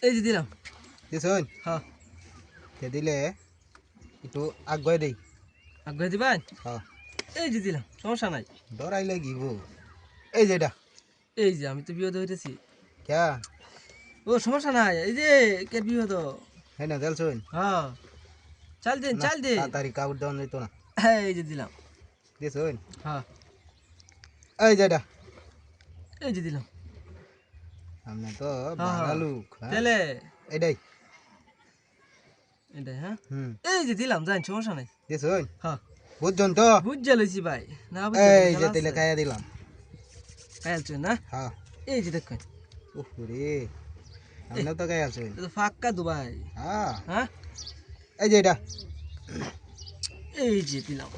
এই যে দিলাম। দিছুন হ্যাঁ তে দিলে একটু আগুয়াই দেই। আগে দিবেন। হ্যাঁ এই যে দিলাম, সমস্যা নাই। ডরাই লাগিব। এই যে এটা এই যে আমি তো বিপদ হইতেছি। ক্যা ও সমস্যা নাই, এই যে কে বিপদ। হ্যাঁ না দেলছুন হ্যাঁ চাল দিন না চাল দিন। তাড়াতাড়ি কাউর দেওয়া যেত না। এই যে দিলাম। দিছুন হ্যাঁ এই যে এটা এই যে দিলাম। আমরা তো হ্যাঁ বাঙা হ্যাঁ লোক। হ্যাঁ তেলে এটাই এটাই। হ্যাঁ হুম এই যে দিলাম, যাই সমস্যা নাই। দিছুন হ্যাঁ বুঝছেন তো বুঝে লইছি ভাই, না বুঝে এই যে তেলে খাইয়া দিলাম। খাইলছেন না। হ্যাঁ এই যে দেখেন, ওরে আমরা তো খাইয়াছুন। এটা তো ফাক্কা দুবাই। হ্যাঁ হ্যাঁ এই যে এটা এই যে দিলাম।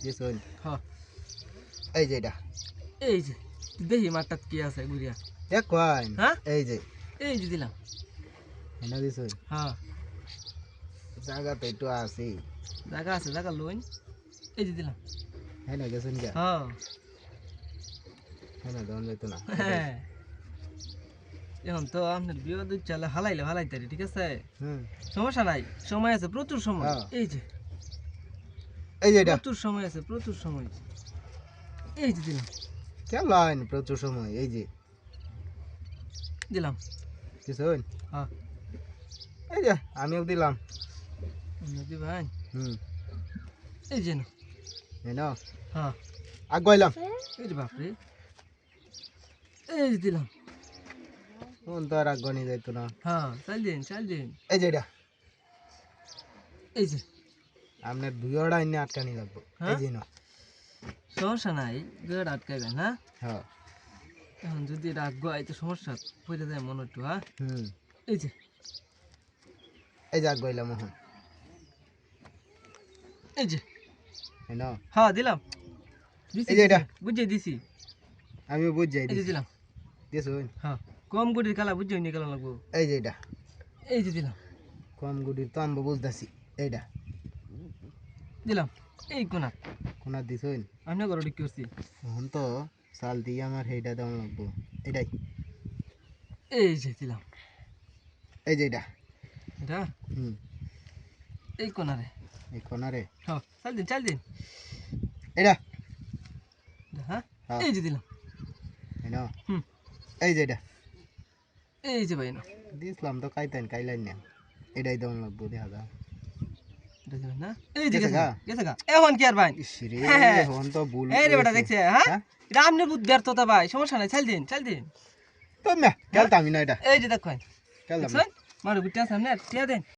দিছুন হ্যাঁ এই যে এটা এই যে দেখি মাঠটাত কি আছে ঘুরিয়া। দেখুন হ্যাঁ এই যে এই যে দিলাম। এনে দিছুন হ্যাঁ জায়গা তো একটু আছে। জায়গা আছে, জায়গা লইন। এই যে দিলাম। হ্যাঁ না গেছেন কে হ্যাঁ হ্যাঁ না দেওয়া যেত না। হ্যাঁ এখন তো আপনার বিপদ চালে হালাইলে হালাইতারি, ঠিক আছে। হুম সমস্যা নাই, সময় আছে, প্রচুর সময়। হ্যাঁ। এই যে এই যে এটা প্রচুর সময় আছে, প্রচুর সময়। এই যে দিলাম কেমন প্রচুর সময় এই যে দিলাম। কিছুন হ্যাঁ এই যে আমিও দিলাম। দিবেন। হুম এই যে না। এই নাও হ্যাঁ আগুয়াইলাম। এই যে বাপরে, এই যে দিলাম। কোন তো আর আগুয়ানি যাইতো না। হ্যাঁ চাল দিন চাল দিন। এই যে এটা এই যে আপনার দুইটা এনে আটকানি লাগবো। এই হ্যাঁ যে না সমস্যা নাই, গেট আটকাইবেন। হ্যাঁ হ্যাঁ এখন যদি রাগ হয় তো সমস্যা পড়ে যায় মনে একটু। হ্যাঁ হুম এই যে এই যে আগুয়াইলাম এখন এই যে এই নাও হ্যাঁ দিলাম। দিছি এই যে এটা বুঝিয়ে দিছি। আমিও বুঝ যাই এই যে দিছি দিলাম। দিছুন হ্যাঁ কম গুটির কালা বুঝে নিয়ে গেলাম লাগবো। এই যে এটা এই যে দিলাম। কম গুটির তো আমরা বুঝতেছি। এইটা দিলাম এই কোনা। কোনা দিছুন আমি ঘর ঠিক করছি। এখন তো চাল দিয়ে আমার সেইটা দেওয়া লাগবো। এটাই এই যে দিলাম। এই যে এটা এটা হুম এই কোনারে। এই কোনারে হ্যাঁ চাল দিন চাল দিন। এটা হ্যাঁ হ্যাঁ এই যে দিলাম। এই নাও হুম এই যে এটা এই যে ভাই না। দিছিলাম তো কাইতেন কাইলাইন না। এটাই দেওয়া লাগবো দেখা যা। এটা দিবেন না। এই যে গেছে গেছে গা? গা এখন কি আর ভাই। ইসরে হ্যাঁ। এখন তো ভুল এই রে বেটা হয়েছে। দেখছে। হ্যাঁ হ্যাঁ এটা আপনার বুদ্ধ ব্যর্থতা ভাই, সমস্যা নাই, চাল দিন চাল দিন। তো না খেলতামই না এটা এই যে দেখেন খেলতাম না। দেখছেন মারু বিটা সামনে টিয়া দেন।